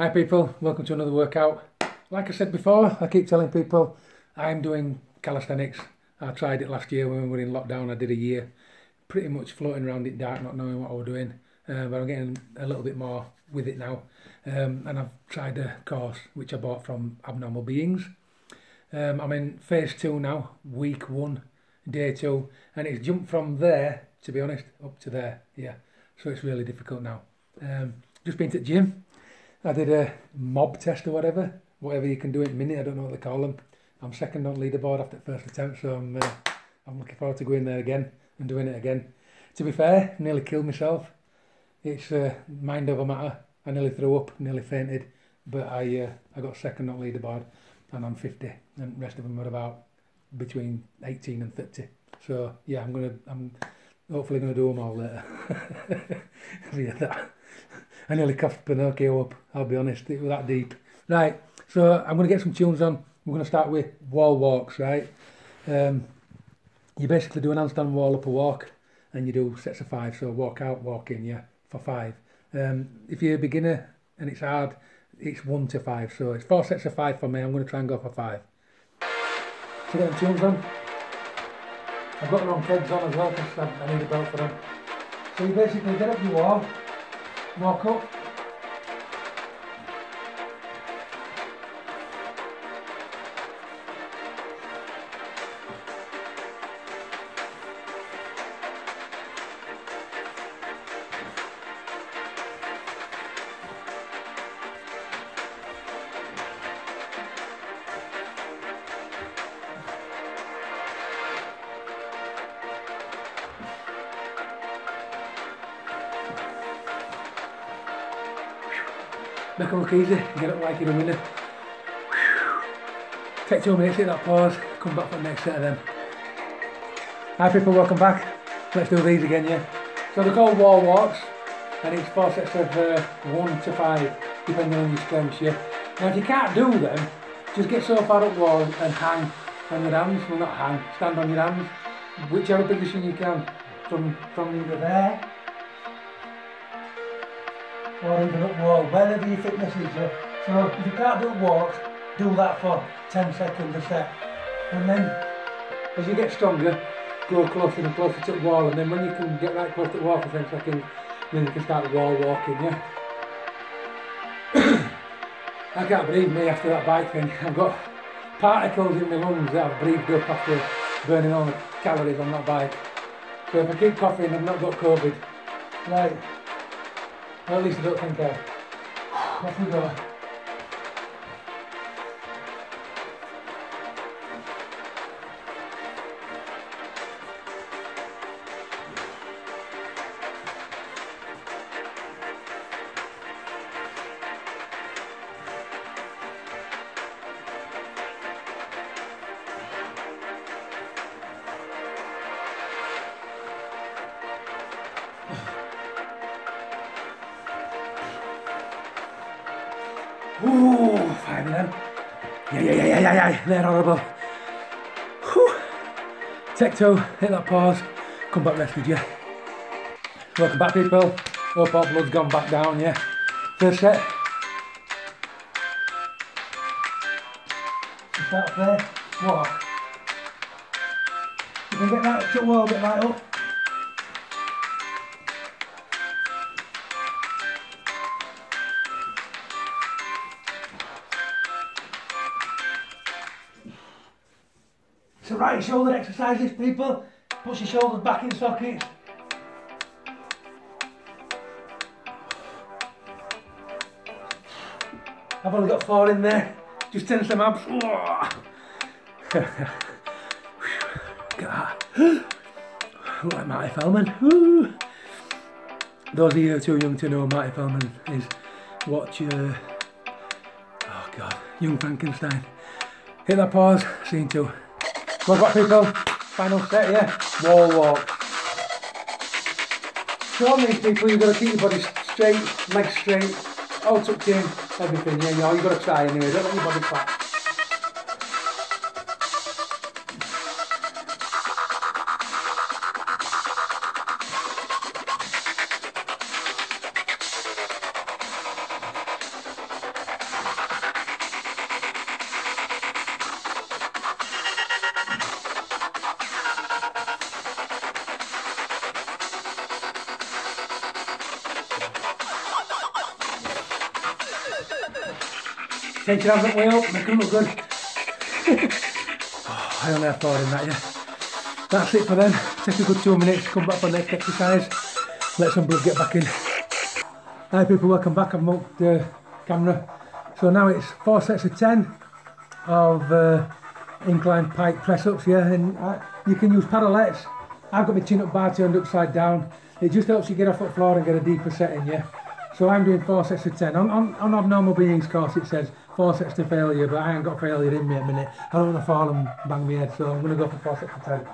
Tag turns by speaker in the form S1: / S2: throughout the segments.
S1: Hi people, welcome to another workout. Like I said before, I keep telling people I'm doing calisthenics. I tried it last year when we were in lockdown. I did a year, pretty much floating around in dark, not knowing what I was doing. But I'm getting a little bit more with it now. And I've tried a course which I bought from Abnormal Beings. I'm in phase 2 now, week 1, day 2, and it's jumped from there, to be honest, up to there. Yeah, so it's really difficult now. Just been to the gym. I did a mob test or whatever you can do in a minute. I don't know what they call them. I'm second on leaderboard after the first attempt, so I'm looking forward to going there again and doing it again. To be fair, nearly killed myself. It's mind over matter. I nearly threw up, nearly fainted, but I got second on leaderboard, and I'm 50, and the rest of them are about between 18 and 30. So yeah, I'm hopefully gonna do them all later. Yeah, that. I nearly coughed Pinocchio up, I'll be honest, it was that deep. Right, so I'm going to get some tunes on. We're going to start with wall walks, right? You basically do an handstand wall up a walk, and you do sets of 5, so walk out, walk in, yeah, for 5. If you're a beginner and it's hard, it's 1 to 5, so it's 4 sets of 5 for me. I'm going to try and go for 5. So get the tunes on. I've got the wrong kegs on as well, because I need a belt for them. So you basically get up your wall, walk up, make it look easy, get it like you're a winner. Take 2 minutes, hit that pause, come back for the next set of them. Hi people, welcome back. Let's do these again, yeah. So they're called wall walks, and it's 4 sets of 1 to 5, depending on your strengths, yeah. Now if you can't do them, just get so far up wall and hang on your hands, well not hang, stand on your hands, whichever position you can, from either there, or even up wall, wherever your fitness is, yeah. So if you can't do walks, do that for 10 seconds a set. And then, as you get stronger, go closer and closer to the wall, and then when you can get right close to the wall for 10 seconds, then you can start wall walking, yeah. I can't breathe me after that bike thing. I've got particles in my lungs that I've breathed up after burning all the calories on that bike. So if I keep coughing, I've not got COVID. Right. Well, at least I don't think I have. Off we go. Ooh, 5 of them. Yeah. They're horrible. Whew. Take 2, hit that pause, come back rested, yeah. Welcome back people. Hope our blood's gone back down, yeah. First set. Start there, walk. You can get right up to the wall, get right up. So right shoulder exercises, people. Push your shoulders back in sockets. I've only got 4 in there. Just tense them abs. Look at that. Look like Marty Feldman. Those of you who are too young to know Marty Feldman is watch oh god, Young Frankenstein. Hit that pause, scene 2. Welcome back people, final set, yeah, wall walk. So on these people you've got to keep your body straight, legs straight, all tucked in, everything, yeah, you know, you've got to try anyway, don't let your body flap. Take your hands up way up, make them look good. Oh, I only have 4 in that, yeah. That's it for them. Take a good 2 minutes, come back for the next exercise. Let some blood get back in. Hi people, welcome back. I've moved the camera. So now it's 4 sets of 10 of incline pike press-ups, yeah, and you can use parallettes. I've got my chin-up bar turned upside down. It just helps you get off the floor and get a deeper setting, yeah. So I'm doing 4 sets of 10. On Abnormal Beings course it says 4 sets to failure, but I ain't got failure in me at the minute. I don't want to fall and bang my head, so I'm going to go for 4 sets of 10.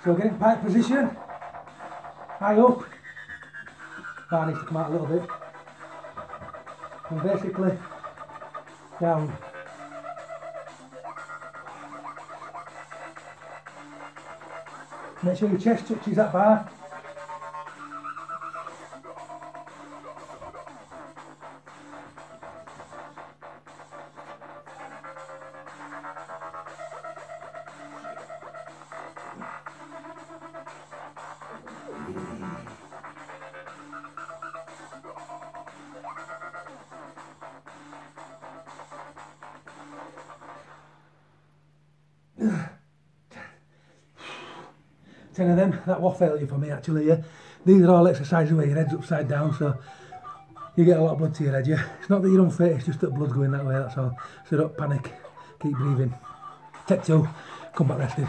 S1: So get in pike position, high up. Bar needs to come out a little bit. And basically down. Make sure your chest touches that bar. Ten of them. That was failure for me actually, yeah. These are all exercises where your head's upside down, so you get a lot of blood to your head, yeah. It's not that you're unfit, it's just that blood's going that way, that's all. So don't panic, keep breathing. Take 2, come back rested.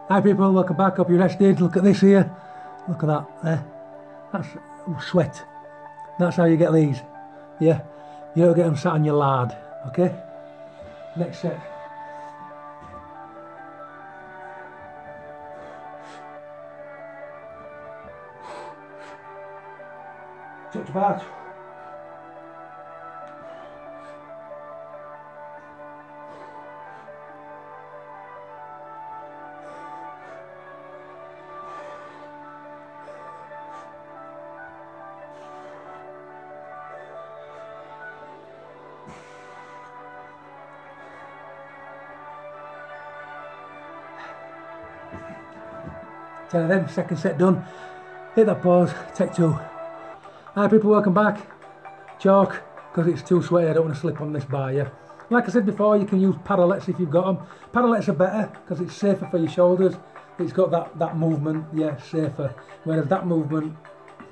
S1: Hi people, welcome back, hope you're rested. Look at this here, look at that, there. That's sweat. That's how you get these, yeah. You don't get them sat on your lard, okay. Next set. Touch bar. Ten of them, second set done. Hit that pause, take 2. Hi people, welcome back. Chalk, because it's too sweaty, I don't want to slip on this bar, yeah. Like I said before, you can use parallettes if you've got them. Parallettes are better, because it's safer for your shoulders. It's got that movement, yeah, safer. Whereas that movement,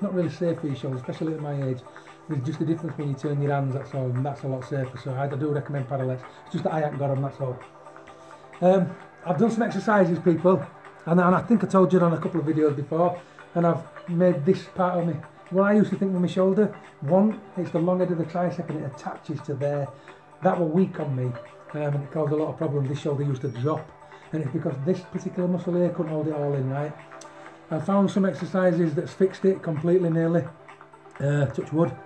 S1: not really safe for your shoulders, especially at my age. There's just a difference when you turn your hands, that's all, and that's a lot safer. So I do recommend parallettes. It's just that I haven't got them, that's all. I've done some exercises, people, and I think I told you on a couple of videos before, and I've made this part of me. What I used to think with my shoulder, one, it's the long head of the tricep and it attaches to there. That were weak on me, and it caused a lot of problems. This shoulder used to drop, and it's because this particular muscle here couldn't hold it all in, right? I found some exercises that's fixed it completely, nearly, touch wood,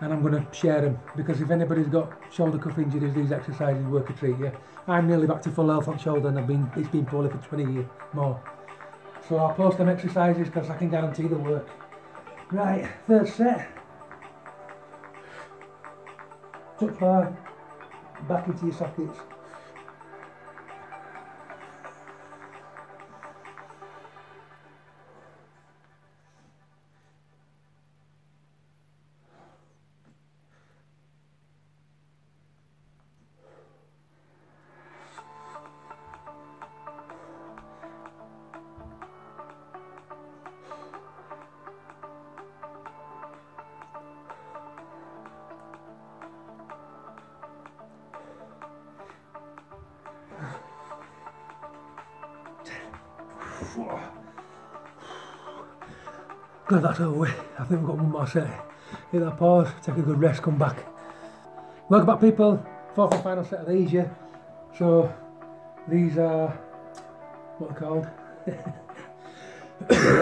S1: and I'm going to share them, because if anybody's got shoulder cuff injuries, these exercises work a treat, yeah. I'm nearly back to full health on shoulder, and it's been poorly for 20 years more. So I'll post them exercises because I can guarantee the work. Right, third set. Touch bar, back into your sockets. Glad that's over with. I think we've got one more set. Hit that pause, take a good rest, come back. Welcome back people, 4th and final set of these, yeah. So these are, what they're called.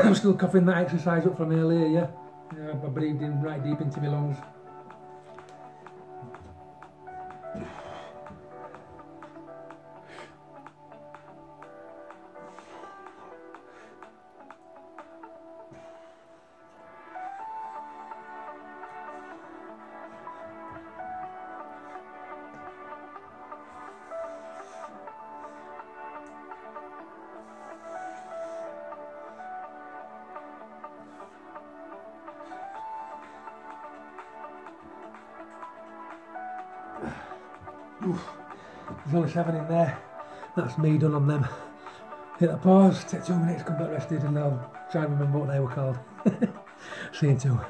S1: I'm still coughing that exercise up from earlier, yeah. I breathed in right deep into my lungs. Oof. There's only 7 in there. That's me done on them. Hit that pause, take 2 minutes, come back rested, and I'll try and remember what they were called. See you in 2.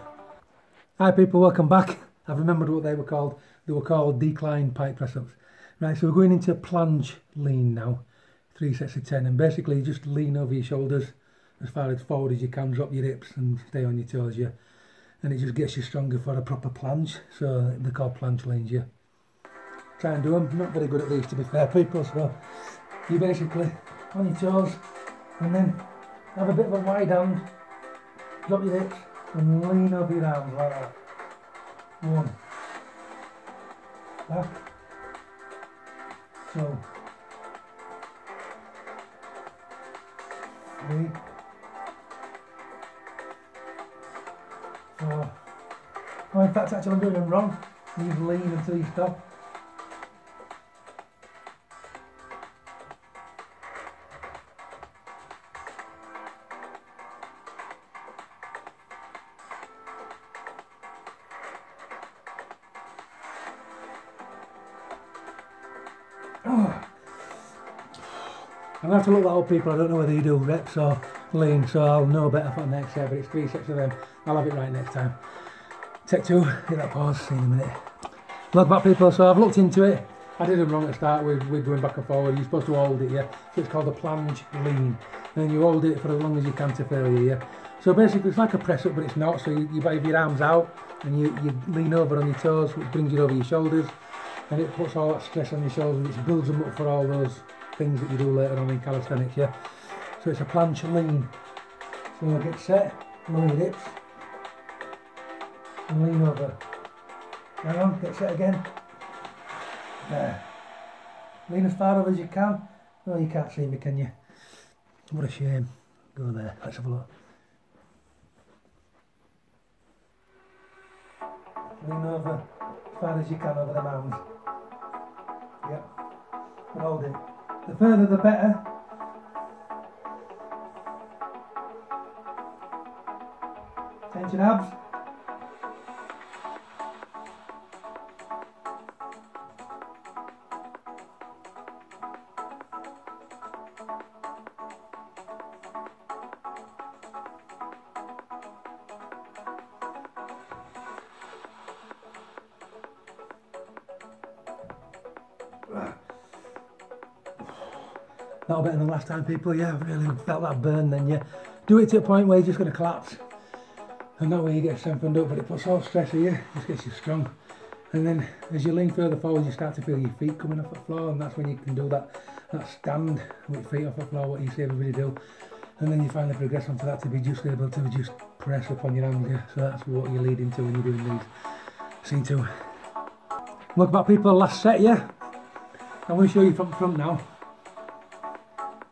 S1: Hi people, welcome back. I've remembered what they were called. They were called decline pike press-ups. Right, so we're going into plunge lean now. 3 sets of 10, and basically you just lean over your shoulders as far as forward as you can, drop your hips and stay on your toes, yeah. And it just gets you stronger for a proper plunge. So they're called plunge leans, yeah. Try and do them. I'm not very good at these, to be fair, people, so you basically on your toes and then have a bit of a wide hand, drop your hips and lean over your arms like that. 1, back, 2, 3, 4. Oh, in fact, actually I'm doing them wrong. You lean until you stop. Oh. I'm going to have to look that up, people. I don't know whether you do reps or lean, so I'll know better for next set, but it's 3 sets of them. I'll have it right next time. Take 2, hit that pause, see you in a minute. Welcome back, people. So I've looked into it. I did them wrong at the start with going back and forward. You're supposed to hold it, yeah? So it's called a plunge lean. And then you hold it for as long as you can to failure, yeah? So basically it's like a press up, but it's not. So you have your arms out and you lean over on your toes, which brings you over your shoulders. And it puts all that stress on your shoulders, which builds them up for all those things that you do later on in calisthenics, yeah? So it's a plunge lean. So get set, lower your hips, and lean over. Hang on, get set again. There. Lean as far over as you can. Oh, you can't see me, can you? What a shame. Go there, let's have a look. Lean over as far as you can over the arms. Yep. And hold it. The further the better. Tension abs. Not better than last time, people. Yeah, I've really felt that burn then, yeah. Do it to a point where you're just going to collapse. And that way you get strengthened up, but it puts all stress on you, just gets you strong. And then as you lean further forward, you start to feel your feet coming off the floor, and that's when you can do that stand with your feet off the floor, what you see everybody do. And then you finally progress onto that to be just able to just press up on your hands, yeah. So that's what you're leading to when you're doing these. Scene 2. Welcome back, people, last set, yeah. I'm going to show you from front now.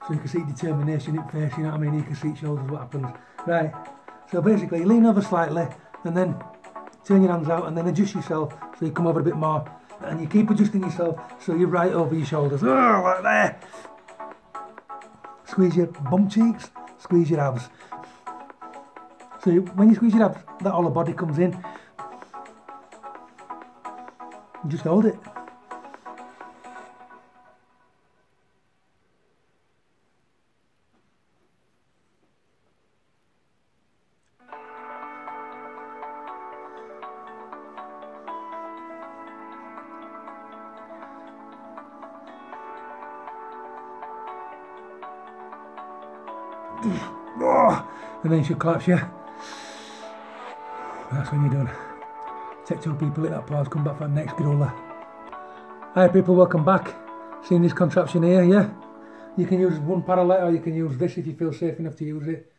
S1: So you can see determination in face, you know what I mean? You can see shoulders, what happens. Right, so basically you lean over slightly and then turn your hands out and then adjust yourself so you come over a bit more. And you keep adjusting yourself so you're right over your shoulders. Oh, like there. Squeeze your bum cheeks, squeeze your abs. So when you squeeze your abs, that whole body comes in. And just hold it. Oh, and then you should collapse, yeah. That's when you're done. Take 2, people, hit that pause, come back for the next growler. Hi people, welcome back. Seen this contraption here, yeah? You can use one parallel or you can use this if you feel safe enough to use it.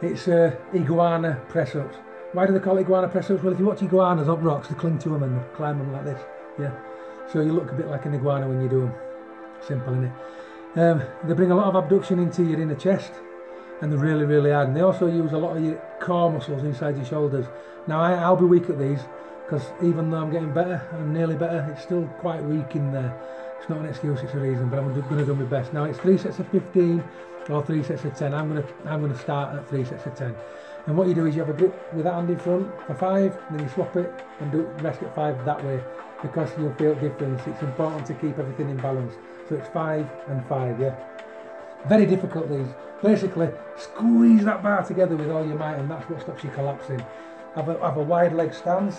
S1: It's Iguana Press-Ups. Why do they call it Iguana Press-Ups? Well, if you watch iguanas up rocks, they cling to them and climb them like this, yeah. So you look a bit like an iguana when you do them. Simple, innit? They bring a lot of abduction into your inner chest. And they're really, really hard. And they also use a lot of your core muscles inside your shoulders. Now I'll be weak at these because even though I'm getting better, I'm nearly better, it's still quite weak in there. It's not an excuse, it's a reason, but I'm going to do my best. Now it's 3 sets of 15 or 3 sets of 10. I'm going to start at 3 sets of 10. And what you do is you have a grip with that hand in front for 5, and then you swap it and do rest at 5 that way, because you'll feel difference. It's important to keep everything in balance. So it's 5 and 5, yeah. Very difficult these. Basically, squeeze that bar together with all your might, and that's what stops you collapsing. Have a wide leg stance.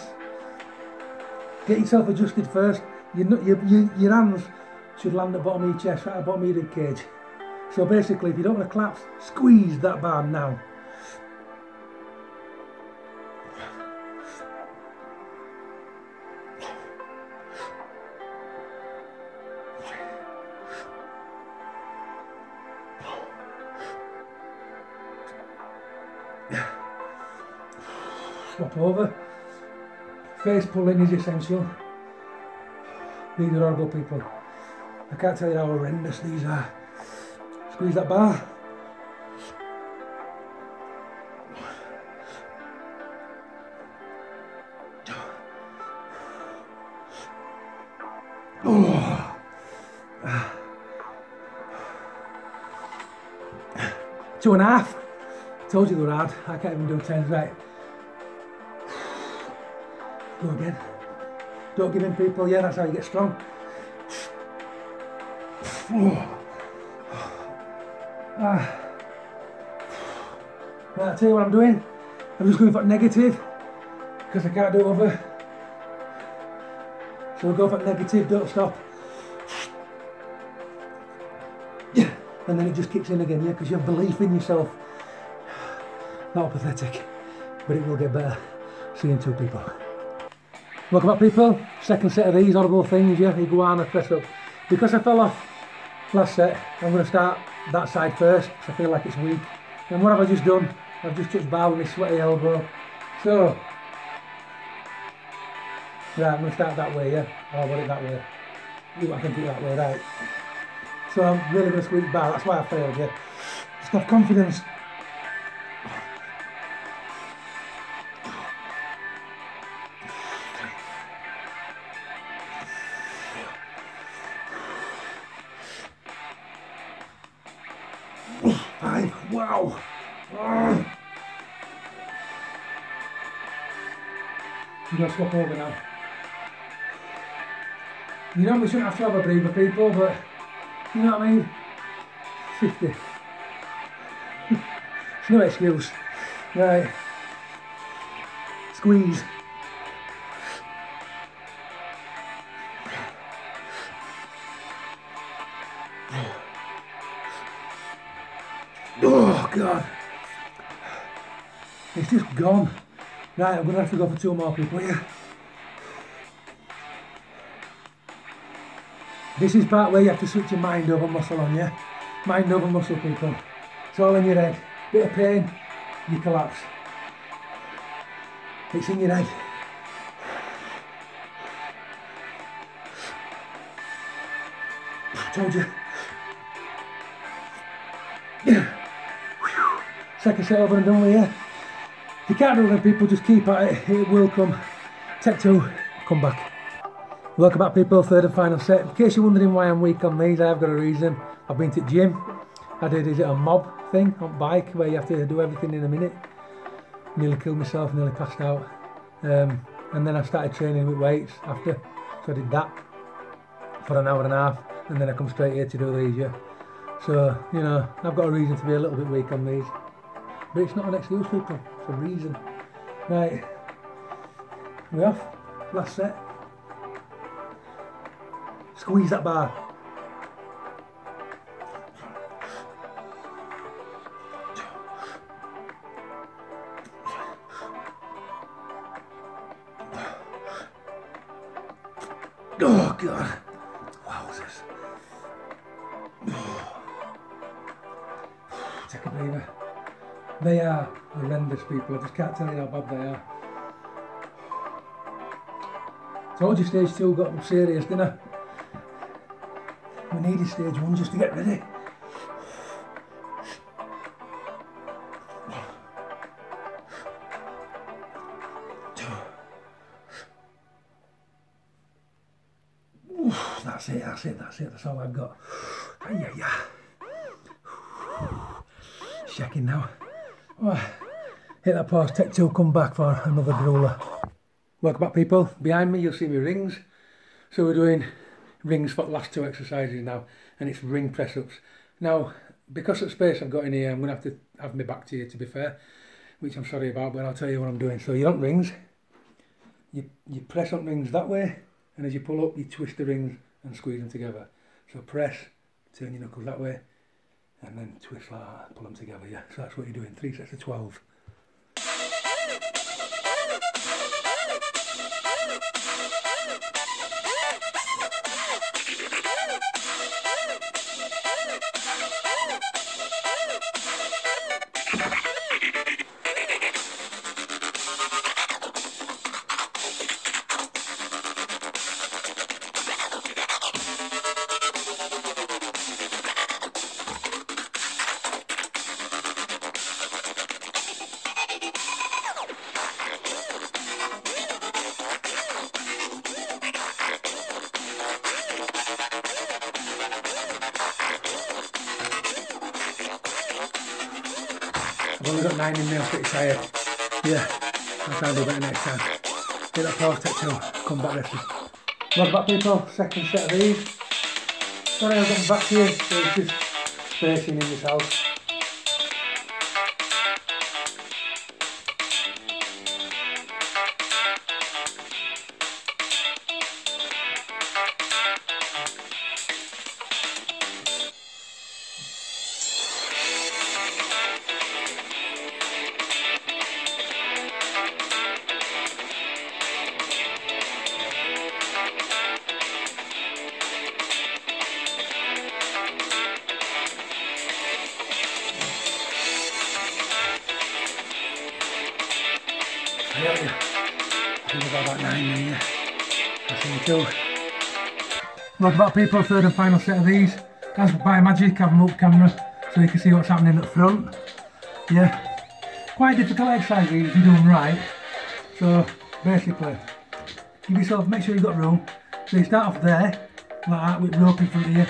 S1: Get yourself adjusted first. Your hands should land at the bottom of your chest, right at the bottom of your rib cage. So basically, if you don't want to collapse, squeeze that bar now. Swap over. Face pulling is essential. These are horrible, people. I can't tell you how horrendous these are. Squeeze that bar. Oh. 2.5. Told you they were hard. I can't even do 10s right. Go again. Don't give in, people. Yeah, that's how you get strong. Right, I'll tell you what I'm doing. I'm just going for negative, because I can't do over. So we'll go for negative, don't stop. And then it just kicks in again, yeah, because you have belief in yourself. Not pathetic, but it will get better. See you in 2, people. Welcome back, people. Second set of these horrible things, yeah, Iguana Press-Ups. Because I fell off last set, I'm going to start that side first, because I feel like it's weak. And what have I just done? I've just touched bar with my sweaty elbow. So, right, I'm going to start that way, yeah? I'll put it that way. I can do it that way, right. So I'm really going to squeeze bar, that's why I failed, yeah? Just have confidence. Wow! I'm going to swap over now. You know, we shouldn't have to have a breather, people, but you know what I mean? 50. It's no excuse. Right. Squeeze. Oh God, it's just gone. Right, I'm going to have to go for 2 more, people here. This is part where you have to switch your mind over muscle on, yeah? Mind over muscle, people. It's all in your head. Bit of pain, you collapse. It's in your head. Told you. Yeah. Second set over and done with, yeah. If you can't do it, people, just keep at it. It will come. Take 2, come back. Welcome back, people. 3rd and final set. In case you're wondering why I'm weak on these, I've got a reason. I've been to the gym. I did, is it a mob thing on bike where you have to do everything in a minute? Nearly killed myself, nearly passed out. And then I started training with weights after. So I did that for an hour and a half, and then I come straight here to do these, yeah. So, you know, I've got a reason to be a little bit weak on these. But it's not an excuse, people, it's a reason. Right, we off, last set. Squeeze that bar. Oh God, wowzers. Take a breather. They are horrendous, people. I just can't tell you how bad they are. Told you stage 2 got serious, didn't I? We needed stage 1 just to get ready. That's it, that's it, that's it. That's all I've got. Yeah. Checking now. Oh, hit that pause, take two, come back for another grueler. Welcome back people, behind me you'll see my rings. So we're doing rings for the last two exercises now, and it's ring press-ups. Now, because of the space I've got in here, I'm going to have to have my back to you, to be fair, which I'm sorry about, but I'll tell you what I'm doing. So you're on rings, you press on rings that way, and as you pull up, you twist the rings and squeeze them together. So press, turn your knuckles that way, and then twist like that, pull them together, yeah. So that's what you're doing, 3 sets of 12. I've only got 9 in there, I'm pretty tired. Yeah, I'll try and do better next time. Hit that pause, take 2, come back rested. Welcome back people, second set of these. Sorry I've gotten back to you, so it's just spacing in this house. I think I've got about 9 in here. I think 2. Welcome back people, third and final set of these. As by magic, I've moved camera so you can see what's happening at the front. Yeah, quite difficult exercise these if you do them right. So basically, give yourself, make sure you've got room. So you start off there, like that, with rope in front of you.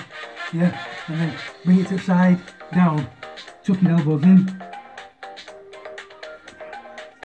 S1: Yeah, and then bring it to the side, down, tuck your elbows in.